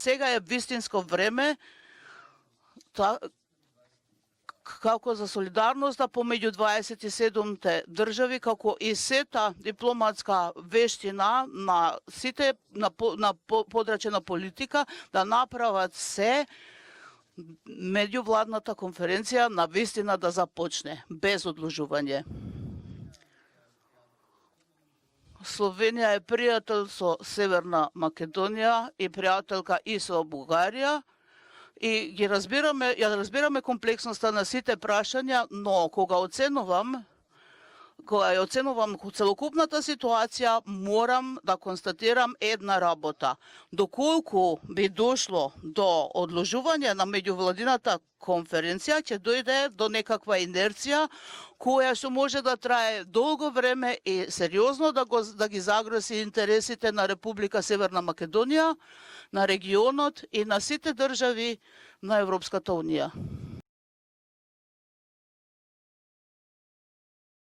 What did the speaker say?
Сега е вистинско време како за солидарноста помеѓу 27-те држави, како и сета дипломатска вештина на сите на подрачје на политика да направат се меѓувладната конференција на вистина да започне без одложување. Словенија е пријател со Северна Македонија и пријателка и со Бугарија. И ја разбираме комплексноста на сите прашања, но кога оценувам целокупната ситуација, морам да констатирам една работа. Доколку би дошло до одложување на меѓувладината конференција, ќе дојде до некаква инерција која што може да трае долго време и сериозно да ги загрози интересите на Република Северна Македонија, на регионот и на сите држави на Европската унија.